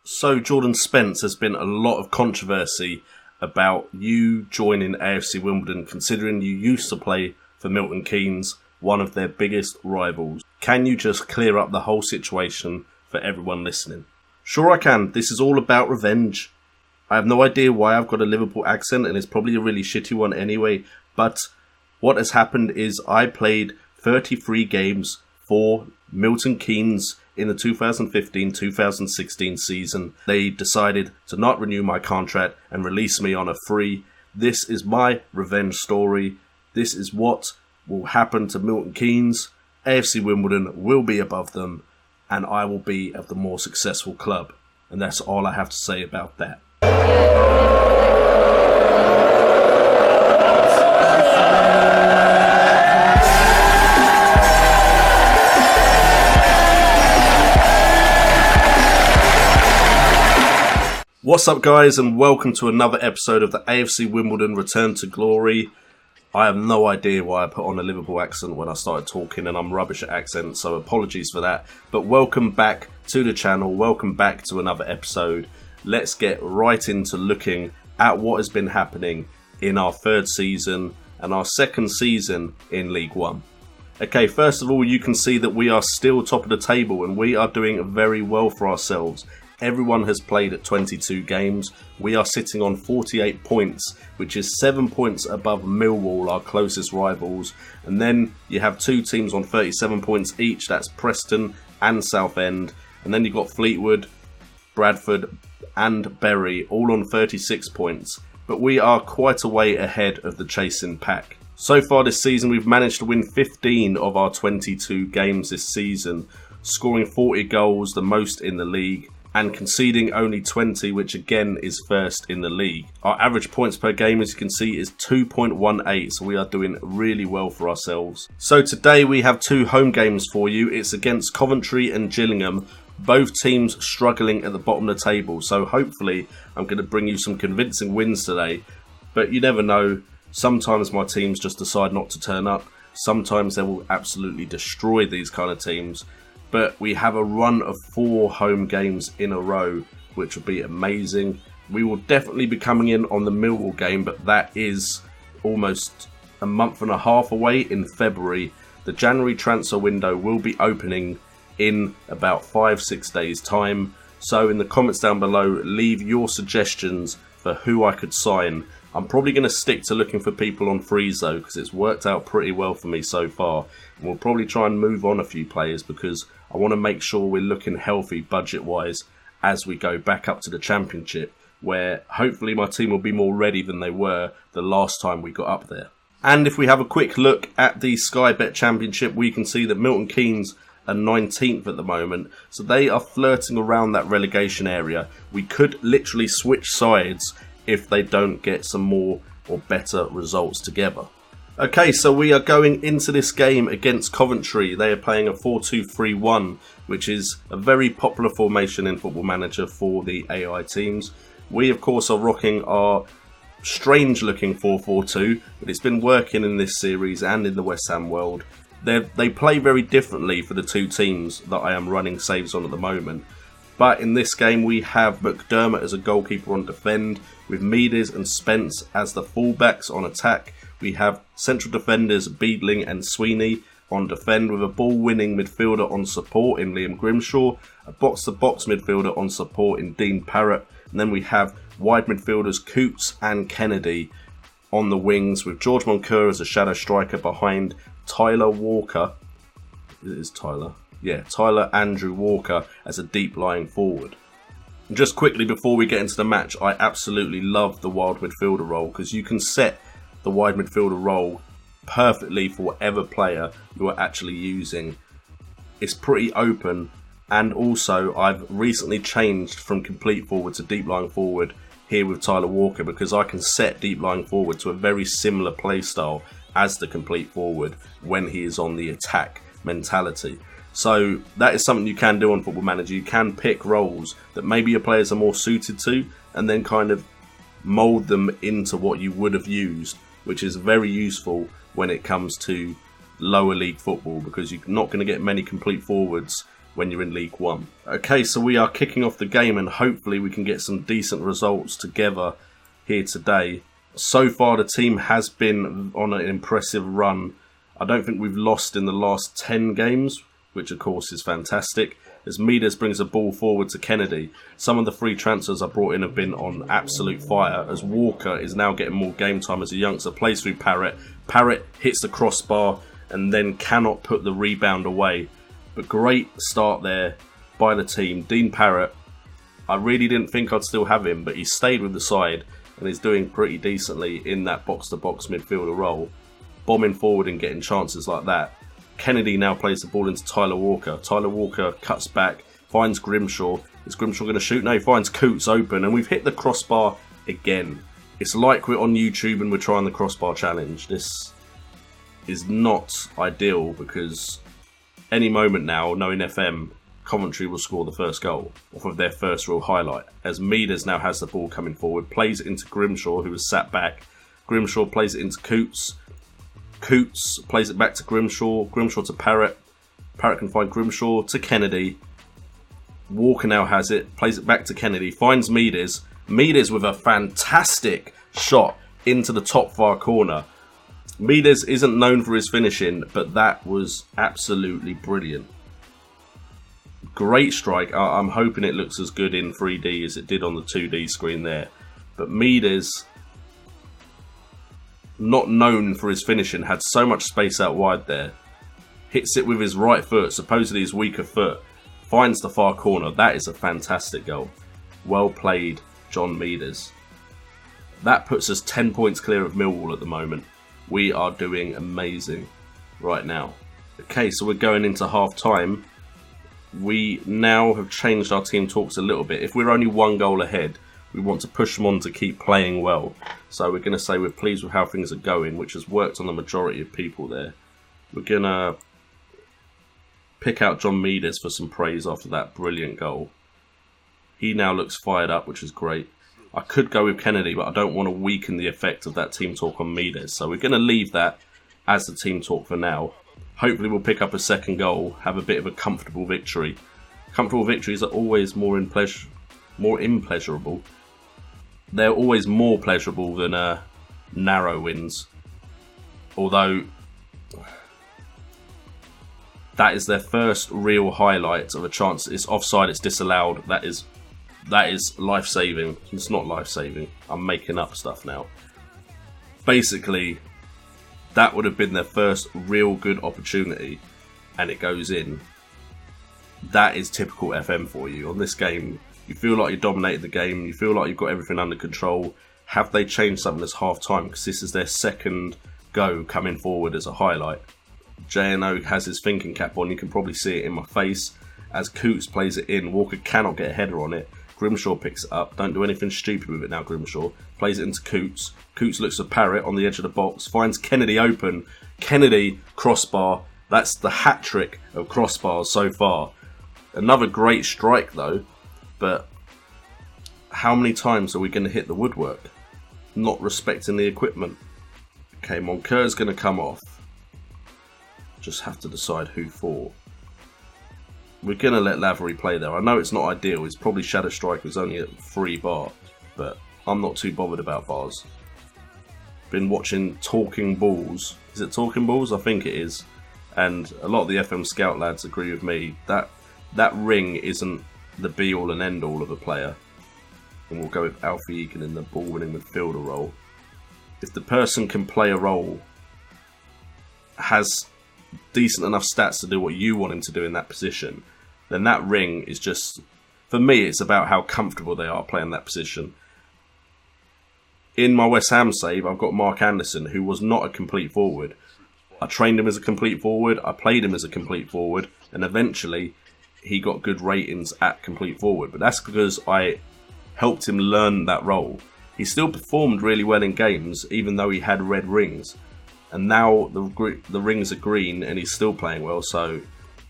So, Jordan Spence, there's been a lot of controversy about you joining AFC Wimbledon, considering you used to play for Milton Keynes, one of their biggest rivals. Can you just clear up the whole situation for everyone listening? Sure I can. This is all about revenge. I have no idea why I've got a Liverpool accent, and it's probably a really shitty one anyway, but what has happened is I played 33 games for Milton Keynes in the 2015-2016 season. They decided to not renew my contract and release me on a free. This is my revenge story. This is what will happen to Milton Keynes. AFC Wimbledon will be above them, and I will be of the more successful club. And that's all I have to say about that. What's up, guys, and welcome to another episode of the AFC Wimbledon Return to Glory. I have no idea why I put on a Liverpool accent when I started talking, and I'm rubbish at accents, so apologies for that. But welcome back to the channel, welcome back to another episode. Let's get right into looking at what has been happening in our third season and our second season in League One. Okay, first of all, you can see that we are still top of the table and we are doing very well for ourselves. Everyone has played at 22 games. We are sitting on 48 points, which is 7 points above Millwall, our closest rivals. And then you have two teams on 37 points each. That's Preston and Southend. And then you've got Fleetwood, Bradford and Bury, all on 36 points. But we are quite a way ahead of the chasing pack. So far this season, we've managed to win 15 of our 22 games this season, scoring 40 goals, the most in the league, and conceding only 20, which again is first in the league. Our average points per game, as you can see, is 2.18, so we are doing really well for ourselves. So today we have two home games for you. It's against Coventry and Gillingham, both teams struggling at the bottom of the table, so hopefully I'm going to bring you some convincing wins today. But you never know, sometimes my teams just decide not to turn up, sometimes they will absolutely destroy these kind of teams. But we have a run of 4 home games in a row, which will be amazing. We will definitely be coming in on the Millwall game, but that is almost a month and a half away in February. The January transfer window will be opening in about 5-6 days time. So in the comments down below, leave your suggestions for who I could sign. I'm probably going to stick to looking for people on frees though, because it's worked out pretty well for me so far. And we'll probably try and move on a few players because I want to make sure we're looking healthy budget-wise as we go back up to the Championship, where hopefully my team will be more ready than they were the last time we got up there. And if we have a quick look at the Sky Bet Championship, we can see that Milton Keynes are 19th at the moment, so they are flirting around that relegation area. We could literally switch sides if they don't get some more or better results together. Okay, so we are going into this game against Coventry. They are playing a 4-2-3-1, which is a very popular formation in Football Manager for the AI teams. We, of course, are rocking our strange-looking 4-4-2, but it's been working in this series and in the West Ham world. They play very differently for the two teams that I am running saves on at the moment. But in this game, we have McDermott as a goalkeeper on defend, with Meades and Spence as the fullbacks on attack. We have central defenders Beadling and Sweeney on defend, with a ball-winning midfielder on support in Liam Grimshaw, a box-to-box midfielder on support in Dean Parrott, and then we have wide midfielders Coots and Kennedy on the wings, with George Moncur as a shadow striker behind Tyler Walker. It is Tyler. Yeah, Tyler Andrew Walker as a deep lying forward. And just quickly before we get into the match, I absolutely love the wide midfielder role because you can set the wide midfielder role perfectly for whatever player you are actually using. It's pretty open, and also I've recently changed from complete forward to deep lying forward here with Tyler Walker because I can set deep lying forward to a very similar play style as the complete forward when he is on the attack mentality. So that is something you can do on Football Manager. You can pick roles that maybe your players are more suited to and then kind of mould them into what you would have used, which is very useful when it comes to lower league football because you're not going to get many complete forwards when you're in League One. Okay, so we are kicking off the game and hopefully we can get some decent results together here today. So far the team has been on an impressive run. I don't think we've lost in the last 10 games, which of course is fantastic. As Mides brings the ball forward to Kennedy, some of the free transfers I brought in have been on absolute fire, as Walker is now getting more game time as a youngster, plays through Parrott. Parrott hits the crossbar and then cannot put the rebound away. But great start there by the team. Dean Parrott, I really didn't think I'd still have him, but he stayed with the side and is doing pretty decently in that box-to-box midfielder role, bombing forward and getting chances like that. Kennedy now plays the ball into Tyler Walker. Tyler Walker cuts back, finds Grimshaw. Is Grimshaw going to shoot? No, he finds Coots open, and we've hit the crossbar again. It's like we're on YouTube and we're trying the crossbar challenge. This is not ideal because any moment now, knowing FM, Coventry will score the first goal off of their first real highlight. As Mides now has the ball coming forward, plays it into Grimshaw, who is sat back. Grimshaw plays it into Coots. Coots plays it back to Grimshaw. Grimshaw to Parrott. Parrott can find Grimshaw to Kennedy. Walker now has it. Plays it back to Kennedy. Finds Mides. Mides with a fantastic shot into the top far corner. Mides isn't known for his finishing, but that was absolutely brilliant. Great strike. I'm hoping it looks as good in 3D as it did on the 2D screen there. But Mides, not known for his finishing, had so much space out wide there. Hits it with his right foot, supposedly his weaker foot. Finds the far corner. That is a fantastic goal. Well played, John Mides. That puts us 10 points clear of Millwall at the moment. We are doing amazing right now. Okay, so we're going into half time. We now have changed our team talks a little bit. If we're only one goal ahead, we want to push them on to keep playing well. So we're going to say we're pleased with how things are going, which has worked on the majority of people there. We're going to pick out John Mides for some praise after that brilliant goal. He now looks fired up, which is great. I could go with Kennedy, but I don't want to weaken the effect of that team talk on Mides. So we're going to leave that as the team talk for now. Hopefully we'll pick up a second goal, have a bit of a comfortable victory. Comfortable victories are always more immeasurable. They're always more pleasurable than narrow wins. Although that is their first real highlight of a chance. It's offside, it's disallowed. That is life-saving. It's not life-saving. I'm making up stuff now. Basically, that would have been their first real good opportunity, and it goes in. That is typical FM for you. On this game, you feel like you dominated the game. You feel like you've got everything under control. Have they changed something this half-time? Because this is their second go coming forward as a highlight. JNO has his thinking cap on. You can probably see it in my face. As Coots plays it in, Walker cannot get a header on it. Grimshaw picks it up. Don't do anything stupid with it now, Grimshaw. Plays it into Coots. Coots looks at Parrott on the edge of the box. Finds Kennedy open. Kennedy, crossbar. That's the hat-trick of crossbars so far. Another great strike, though. But how many times are we going to hit the woodwork? Not respecting the equipment. Okay, Monker's going to come off. Just have to decide who for. We're going to let Lavery play there. I know it's not ideal. It's probably Shadow Striker's only at 3 bar. But I'm not too bothered about bars. Been watching Talking Balls. Is it Talking Balls? I think it is. And a lot of the FM Scout lads agree with me. That ring isn't the be-all and end-all of a player. And we'll go with Alfie Egan in the ball-winning midfielder role. If the person can play a role, has decent enough stats to do what you want him to do in that position, then that ring is just, for me, it's about how comfortable they are playing that position. In my West Ham save, I've got Mark Anderson, who was not a complete forward. I trained him as a complete forward, I played him as a complete forward, and eventually he got good ratings at complete forward. But that's because I helped him learn that role. He still performed really well in games, even though he had red rings. And now the rings are green and he's still playing well. So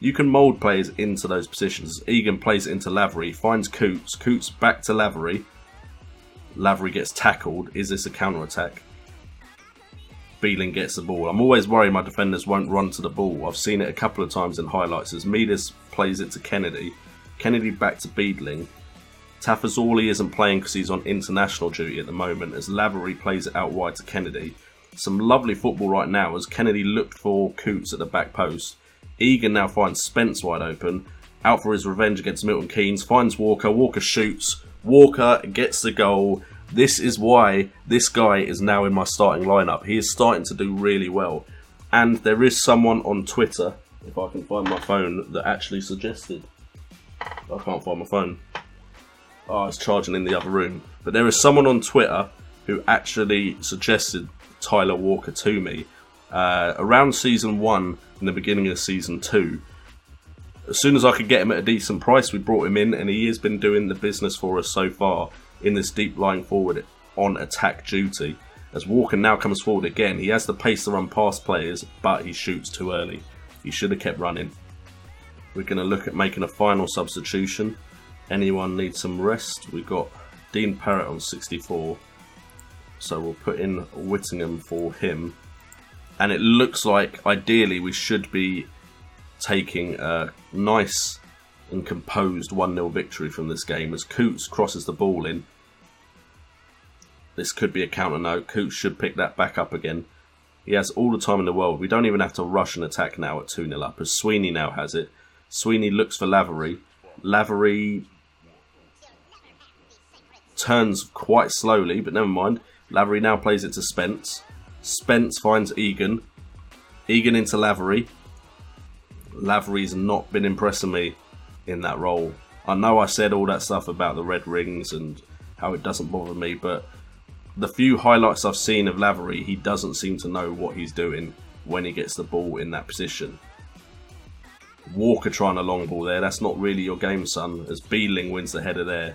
you can mould players into those positions. Egan plays it into Lavery, finds Coots. Coots back to Lavery. Lavery gets tackled. Is this a counter-attack? Beeling gets the ball. I'm always worried my defenders won't run to the ball. I've seen it a couple of times in highlights as Midas plays it to Kennedy. Kennedy back to Beedling. Tafazorli isn't playing because he's on international duty at the moment as Lavery plays it out wide to Kennedy. Some lovely football right now as Kennedy looked for Coots at the back post. Egan now finds Spence wide open. Out for his revenge against Milton Keynes. Finds Walker. Walker shoots. Walker gets the goal. This is why this guy is now in my starting lineup. He is starting to do really well. And there is someone on Twitter, if I can find my phone, that actually suggested. I can't find my phone. Oh, it's charging in the other room. But there is someone on Twitter who actually suggested Tyler Walker to me around season 1 in the beginning of season 2. As soon as I could get him at a decent price, we brought him in, and he has been doing the business for us so far in this deep lying forward on attack duty. As Walker now comes forward again, he has the pace to run past players, but he shoots too early. He should have kept running. We're going to look at making a final substitution. Anyone needs some rest? We've got Dean Parrott on 64. So we'll put in Whittingham for him. And it looks like, ideally, we should be taking a nice and composed 1-0 victory from this game as Coots crosses the ball in. This could be a counter note. Coots should pick that back up again. He has all the time in the world. We don't even have to rush an attack now at 2-0 up as Sweeney now has it. Sweeney looks for Lavery. Lavery turns quite slowly, but never mind. Lavery now plays it to Spence. Spence finds Egan. Egan into Lavery. Lavery's not been impressing me in that role. I know I said all that stuff about the red rings and how it doesn't bother me, but the few highlights I've seen of Lavery, he doesn't seem to know what he's doing when he gets the ball in that position. Walker trying a long ball there. That's not really your game, son, as Beeling wins the header there.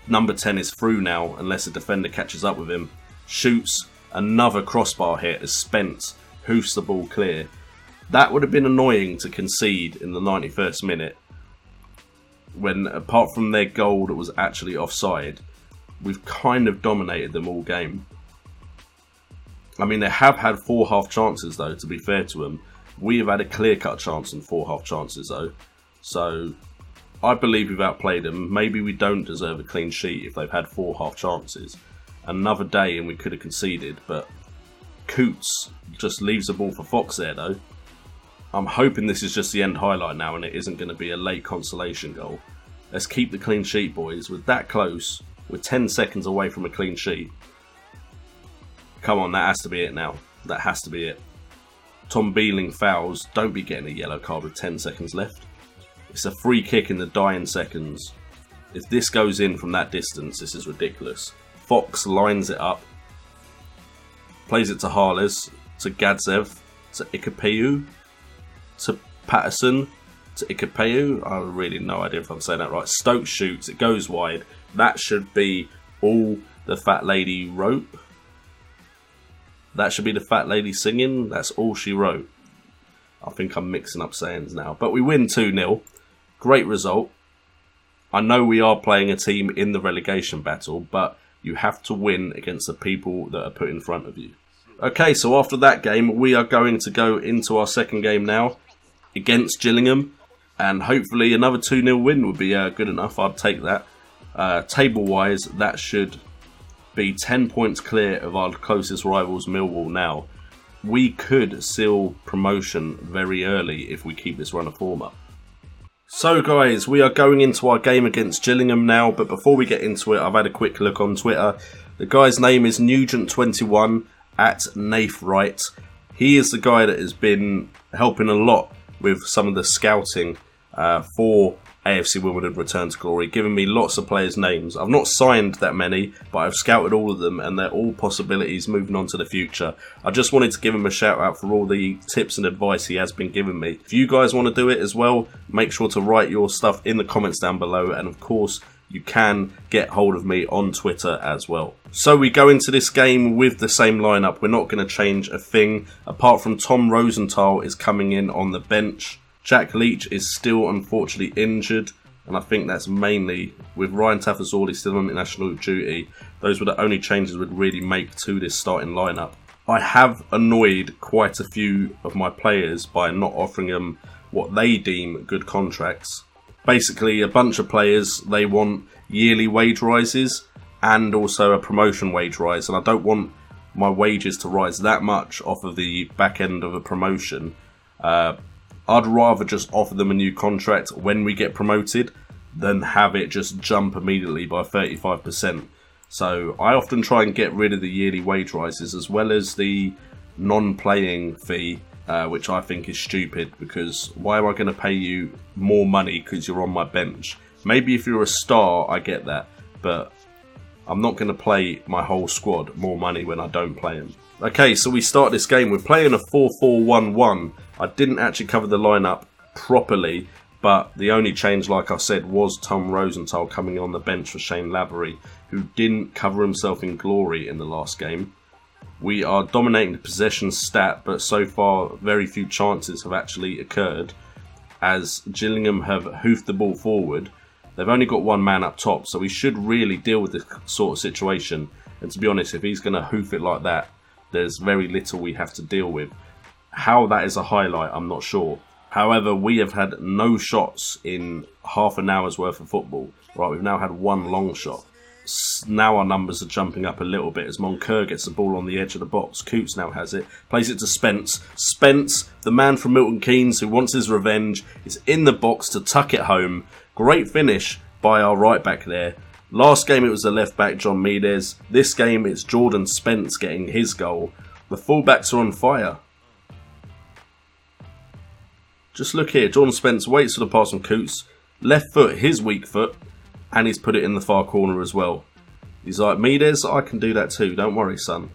Number 10 is through now unless a defender catches up with him. Shoots another crossbar hit as Spence hoofs the ball clear. That would have been annoying to concede in the 91st minute when, apart from their goal that was actually offside, we've kind of dominated them all game. I mean, they have had 4 half chances though, to be fair to them. We have had a clear-cut chance and 4 half chances though. So I believe we've outplayed them. Maybe we don't deserve a clean sheet if they've had 4 half chances. Another day and we could have conceded, but Coots just leaves the ball for Fox there though. I'm hoping this is just the end highlight now and it isn't going to be a late consolation goal. Let's keep the clean sheet, boys. We're that close. We're 10 seconds away from a clean sheet. Come on, that has to be it now. That has to be it. Tom Beeling fouls. Don't be getting a yellow card with 10 seconds left. It's a free kick in the dying seconds. If this goes in from that distance, this is ridiculous. Fox lines it up. Plays it to Harles, to Gadzev, to Ikapeu, to Patterson, to Ikapeu. I have really no idea if I'm saying that right. Stokes shoots, it goes wide. That should be all the fat lady wrote. That should be the fat lady singing. That's all she wrote. I think I'm mixing up sayings now. But we win 2-0. Great result. I know we are playing a team in the relegation battle, but you have to win against the people that are put in front of you. Okay, so after that game, we are going to go into our second game now against Gillingham. And hopefully another 2-0 win would be good enough. I'd take that. Table-wise, that should be 10 points clear of our closest rivals, Millwall, now. We could seal promotion very early if we keep this run of form up. So guys, we are going into our game against Gillingham now, but before we get into it, I've had a quick look on Twitter. The guy's name is Nugent21 at Nathright. He is the guy that has been helping a lot with some of the scouting for AFC Wimbledon Return to Glory, giving me lots of players' names. I've not signed that many, but I've scouted all of them and they're all possibilities moving on to the future. I just wanted to give him a shout out for all the tips and advice he has been giving me. If you guys want to do it as well, make sure to write your stuff in the comments down below, and of course you can get hold of me on Twitter as well. So we go into this game with the same lineup. We're not going to change a thing apart from Tom Rosenthal is coming in on the bench. Jack Leach is still unfortunately injured, and I think that's mainly with Ryan Tafazorli still on international duty. Those were the only changes we'd really make to this starting lineup. I have annoyed quite a few of my players by not offering them what they deem good contracts. Basically, a bunch of players, they want yearly wage rises and also a promotion wage rise, and I don't want my wages to rise that much off of the back end of a promotion. I'd rather just offer them a new contract when we get promoted than have it just jump immediately by 35%. So I often try and get rid of the yearly wage rises as well as the non-playing fee, which I think is stupid, because why am I going to pay you more money because you're on my bench? Maybe if you're a star, I get that, but I'm not going to play my whole squad more money when I don't play them. Okay, so we start this game. We're playing a 4-4-1-1. I didn't actually cover the lineup properly, but the only change, like I said, was Tom Rosenthal coming on the bench for Shane Lavery, who didn't cover himself in glory in the last game. We are dominating the possession stat, but so far very few chances have actually occurred, as Gillingham have hoofed the ball forward. They've only got one man up top, so we should really deal with this sort of situation. And to be honest, if he's going to hoof it like that, there's very little we have to deal with. How that is a highlight, I'm not sure. However, we have had no shots in half an hour's worth of football. Right, we've now had one long shot. Now our numbers are jumping up a little bit as Moncur gets the ball on the edge of the box. Coots now has it, plays it to Spence. Spence, the man from Milton Keynes who wants his revenge, is in the box to tuck it home. Great finish by our right back there. Last game it was the left back John Meades. This game it's Jordan Spence getting his goal. The fullbacks are on fire. Just look here, Jordan Spence waits for the pass from Coots. Left foot, his weak foot, and he's put it in the far corner as well. He's like, Meades, I can do that too, don't worry son.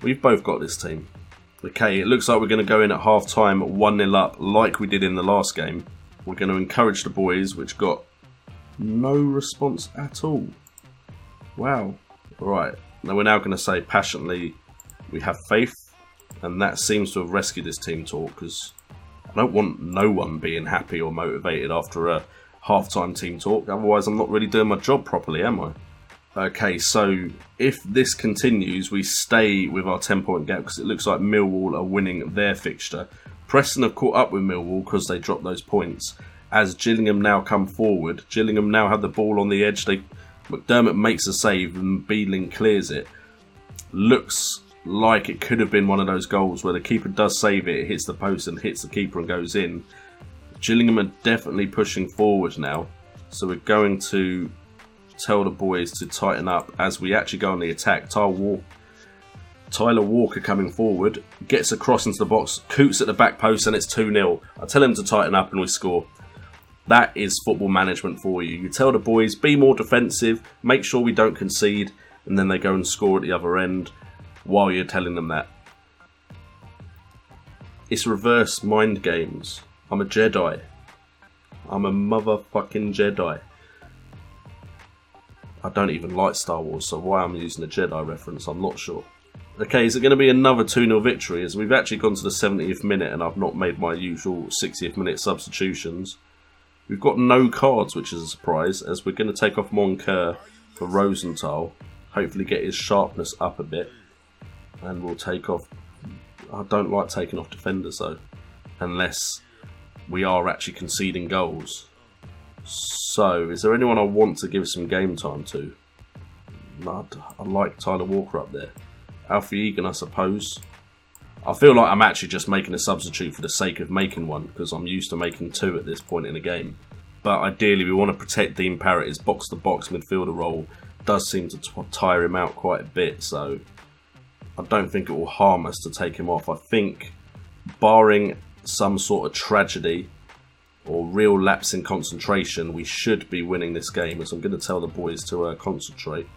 We've both got this team. Okay, it looks like we're going to go in at half time 1-0 up like we did in the last game. We're going to encourage the boys, which got no response at all. Wow. Alright, now we're now going to say passionately, we have faith, and that seems to have rescued this team talk, because I don't want no one being happy or motivated after a half-time team talk, otherwise I'm not really doing my job properly, am I? Okay, so if this continues, we stay with our 10-point gap, because it looks like Millwall are winning their fixture. Preston have caught up with Millwall because they dropped those points. As Gillingham now come forward, Gillingham now have the ball on the edge. McDermott makes a save and Beedling clears it. Looks like it could have been one of those goals where the keeper does save it, it hits the post and hits the keeper and goes in. Gillingham are definitely pushing forward now, so we're going to tell the boys to tighten up as we actually go on the attack. Tyler Walker coming forward, gets across into the box, Coots at the back post, and it's 2-0. I tell him to tighten up and we score. That is football management for you. You tell the boys, be more defensive, make sure we don't concede, and then they go and score at the other end while you're telling them that. It's reverse mind games. I'm a Jedi. I'm a motherfucking Jedi. I don't even like Star Wars, so why I'm using a Jedi reference, I'm not sure. Okay, is it going to be another 2-0 victory? As we've actually gone to the 70th minute and I've not made my usual 60th minute substitutions. We've got no cards, which is a surprise, as we're going to take off Moncur for Rosenthal. Hopefully get his sharpness up a bit. And we'll take off... I don't like taking off defenders though, unless we are actually conceding goals. So, is there anyone I want to give some game time to? I like Tyler Walker up there. Alfie Egan, I suppose. I feel like I'm actually just making a substitute for the sake of making one, because I'm used to making two at this point in the game. But ideally, we want to protect Dean Parrott. His box-to-box midfielder role does seem to tire him out quite a bit, so I don't think it will harm us to take him off. I think, barring some sort of tragedy or real lapse in concentration, we should be winning this game, as I'm going to tell the boys to concentrate.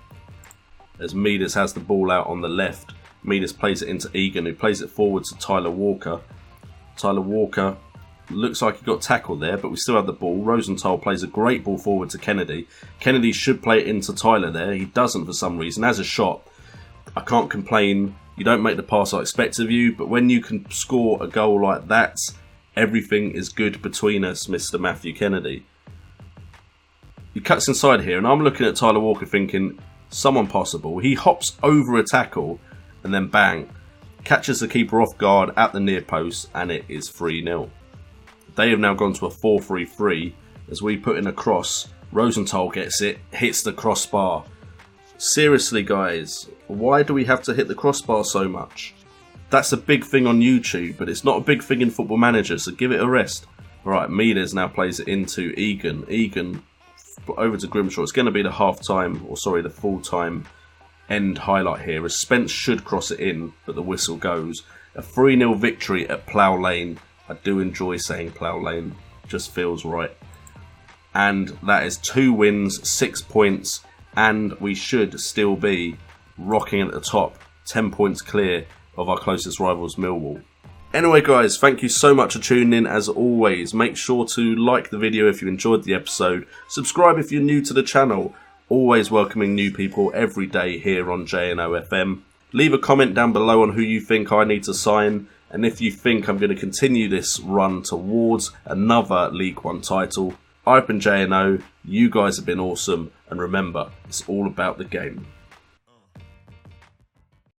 As Meades has the ball out on the left, Meades plays it into Egan, who plays it forward to Tyler Walker. Tyler Walker looks like he got tackled there, but we still have the ball. Rosenthal plays a great ball forward to Kennedy. Kennedy should play it into Tyler there. He doesn't for some reason. Has a shot. I can't complain. You don't make the pass I expect of you, but when you can score a goal like that, everything is good between us, Mr. Matthew Kennedy. He cuts inside here, and I'm looking at Tyler Walker thinking, someone possible. He hops over a tackle, and then bang. catches the keeper off guard at the near post, and it is 3-0. They have now gone to a 4-3-3 as we put in a cross. Rosenthal gets it, hits the crossbar. Seriously guys, why do we have to hit the crossbar so much? That's a big thing on YouTube, but it's not a big thing in Football Manager, so give it a rest. Alright, Mides now plays it into Egan. Egan over to Grimshaw. It's going to be the the full-time end highlight here, as Spence should cross it in, but the whistle goes. A 3-0 victory at Plough Lane. I do enjoy saying Plough Lane, just feels right. And that is 2 wins, 6 points, and we should still be rocking at the top, 10 points clear of our closest rivals, Millwall. Anyway guys, thank you so much for tuning in as always. Make sure to like the video if you enjoyed the episode. Subscribe if you're new to the channel. Always welcoming new people every day here on JNO FM. Leave a comment down below on who you think I need to sign, and if you think I'm going to continue this run towards another League One title. I've been JNO, you guys have been awesome, and remember, it's all about the game.